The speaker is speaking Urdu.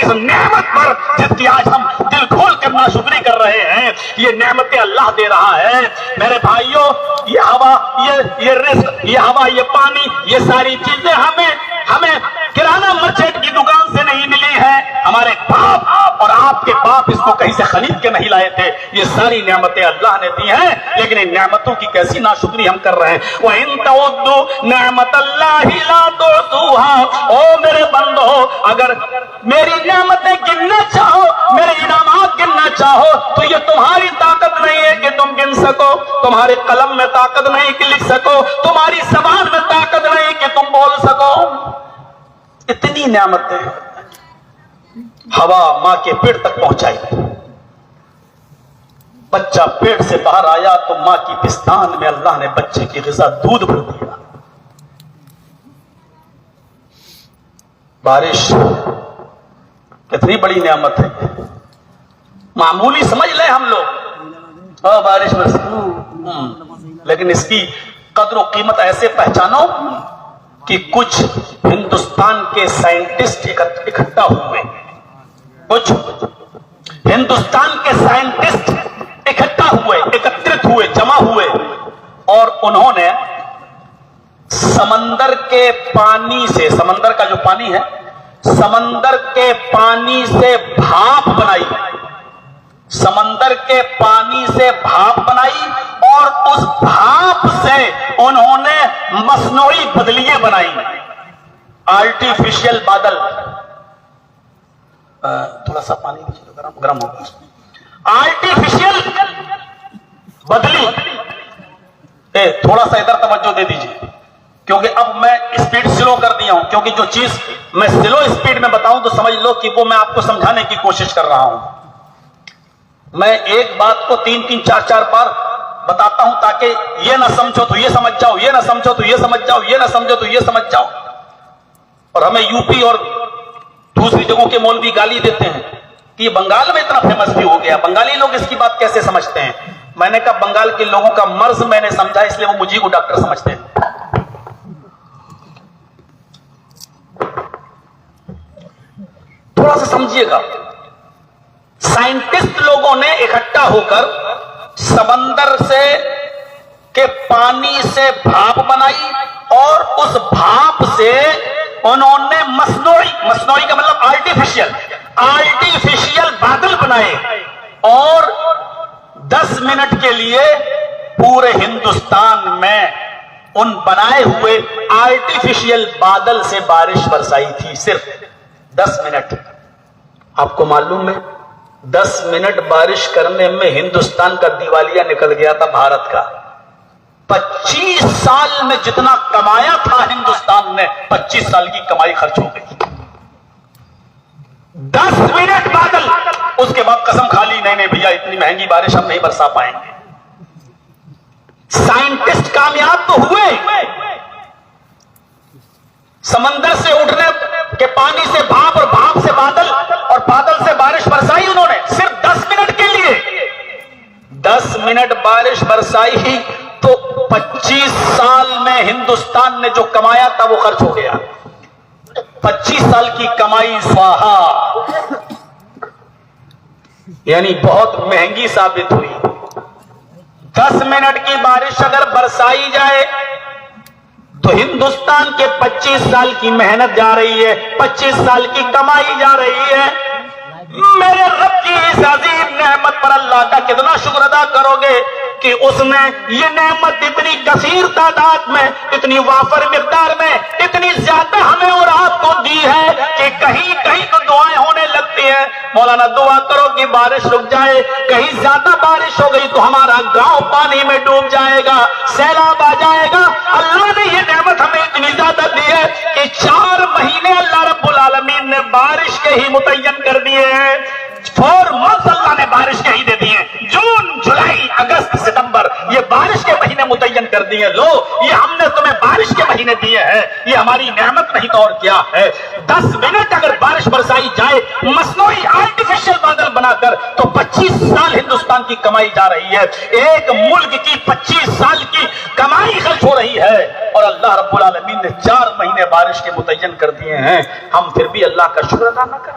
اس نعمت پر جس کی آج ہم دل کھول کر ناشکری کر رہے ہیں. یہ نعمتیں اللہ دے رہا ہے. میرے بھائیوں، یہ ہوا، یہ رزق، یہ ہوا، یہ پانی، یہ ساری چیزیں ہمیں کرانہ مرچنٹ کی دکان سے نہیں ملی ہے. ہمارے باپ اور آپ کے باپ اس کو کہیں سے خرید کے نہیں لائے تھے. یہ ساری نعمتیں اللہ نے دی ہیں، لیکن ان نعمتوں کی کیسی ناشکری ہم کر رہے ہیں. وَإِن تَعُدُّوا نِعْمَتَ اللَّهِ لَا تُحْصُوهَا. او میرے بندو، اگر میری نعمتیں گننا چاہو، میرے انعامات گننا چاہو، تو یہ تمہاری طاقت نہیں ہے کہ تم گن سکو. تمہارے قلم میں طاقت نہیں کہ لکھ سکو. تمہاری زبان میں طاقت نہیں کہ تم بول سکو. اتنی نعمتیں ہوا ماں کے پیٹ تک پہنچائی. بچہ پیٹ سے باہر آیا تو ماں کی پستان میں اللہ نے بچے کی غذا دودھ بھر دیا. بارش کتنی بڑی نعمت ہے. معمولی سمجھ لیں ہم لوگ، بارش برسی، لیکن اس کی قدر و قیمت ایسے پہچانو کہ کچھ ہندوستان کے سائنٹسٹ اکٹھا ہوئے. کچھ ہندوستان کے سائنٹسٹ اکٹھا ہوئے، ایکترت ہوئے، جمع ہوئے، اور انہوں نے سمندر کے پانی سے، سمندر کا جو پانی ہے، سمندر کے پانی سے بھاپ بنائی. سمندر کے پانی سے بھاپ بنائی، اور اس بھاپ سے انہوں نے مصنوعی بدلیاں بنائی. آرٹیفیشل بادل، تھوڑا سا پانی گرم ہوگا. آرٹیفیشل بدلی، تھوڑا سا ادھر توجہ دے دیجیے، کیونکہ اب میں اسپیڈ سلو کر دیا ہوں. کیونکہ جو چیز میں سلو اسپیڈ میں بتاؤں تو سمجھ لو کہ وہ میں آپ کو سمجھانے کی کوشش کر رہا ہوں. میں ایک بات کو 3 4 بار بتاتا ہوں تاکہ یہ نہ سمجھو تو یہ سمجھ جاؤ، یہ نہ سمجھو تو یہ سمجھ جاؤ، یہ نہ سمجھو تو یہ سمجھ جاؤ. اور ہمیں یو پی اور دوسری جگہوں کے مولوی گالی دیتے ہیں کہ یہ بنگال میں اتنا فیمس بھی ہو گیا. بنگالی لوگ اس کی بات کیسے سمجھتے ہیں؟ میں نے کہا بنگال کے لوگوں کا مرض میں نے سمجھا، اس لیے وہ مجھے کو ڈاکٹر سمجھتے ہیں. تھوڑا سا سمجھیے گا. سائنٹسٹ لوگوں نے اکٹھا ہو کر سمندر سے کے پانی سے بھاپ بنائی، اور اس بھاپ سے انہوں نے مصنوعی کا مطلب آرٹیفیشل بادل بنائے، اور 10 منٹ کے لیے پورے ہندوستان میں ان بنائے ہوئے آرٹیفیشل بادل سے بارش برسائی تھی. صرف 10 منٹ. آپ کو معلوم ہے 10 منٹ بارش کرنے میں ہندوستان کا دیوالیہ نکل گیا تھا بھارت کا. 25 سال میں جتنا کمایا تھا ہندوستان نے، 25 سال کی کمائی خرچ ہو گئی. 10 منٹ بادل، اس کے بعد قسم کھا لی نہیں بھیا اتنی مہنگی بارش ہم نہیں برسا پائیں گے. سائنٹسٹ کامیاب تو ہوئے. سمندر سے اٹھنے کے پانی سے بھاپ، اور بھاپ سے بادل، اور بادل سے بارش برسائی انہوں نے صرف 10 منٹ کے لیے. 10 منٹ بارش برسائی تو 25 سال میں ہندوستان نے جو کمایا تھا وہ خرچ ہو گیا. 25 سال کی کمائی سواہا، یعنی بہت مہنگی ثابت ہوئی. 10 منٹ کی بارش اگر برسائی جائے تو ہندوستان کے 25 سال کی محنت جا رہی ہے، 25 سال کی کمائی جا رہی ہے. میرے رب کی اس عظیم نعمت پر اللہ کا کتنا شکر ادا کرو گے کہ اس نے یہ نعمت اتنی کثیر تعداد میں، اتنی وافر مقدار میں، اتنی زیادہ ہمیں اور آپ کو دی ہے کہ کہیں کہیں تو دعائیں ہونے لگتی ہیں. مولانا دعا کرو کہ بارش رک جائے. کہیں زیادہ بارش ہو گئی تو ہمارا گاؤں پانی میں ڈوب جائے گا، سیلاب آ جائے گا. اللہ نے یہ نعمت ہمیں اتنی زیادہ دی ہے کہ 4 مہینے اللہ رب العالمین نے بارش کے ہی متعین کر دیے ہیں. 4 months اللہ نے بارش کے ہی دے دیے. جون، جولائی، اگست، ستمبر، یہ بارش کے مہینے متعین کر دیے. لو یہ ہم نے تمہیں بارش کے مہینے دیے ہیں، یہ ہماری نعمت نہیں تو اور کیا ہے. 10 منٹ اگر بارش برسائی جائے مصنوعی آرٹیفیشل بادل بنا کر تو 25 سال ہندوستان کی کمائی جا رہی ہے. ایک ملک کی 25 سال کی کمائی خرچ ہو رہی ہے، اور اللہ رب العالمین نے 4 مہینے بارش کے متعین کر دیے ہیں. ہم پھر بھی اللہ کا شکر ادا نہ کریں.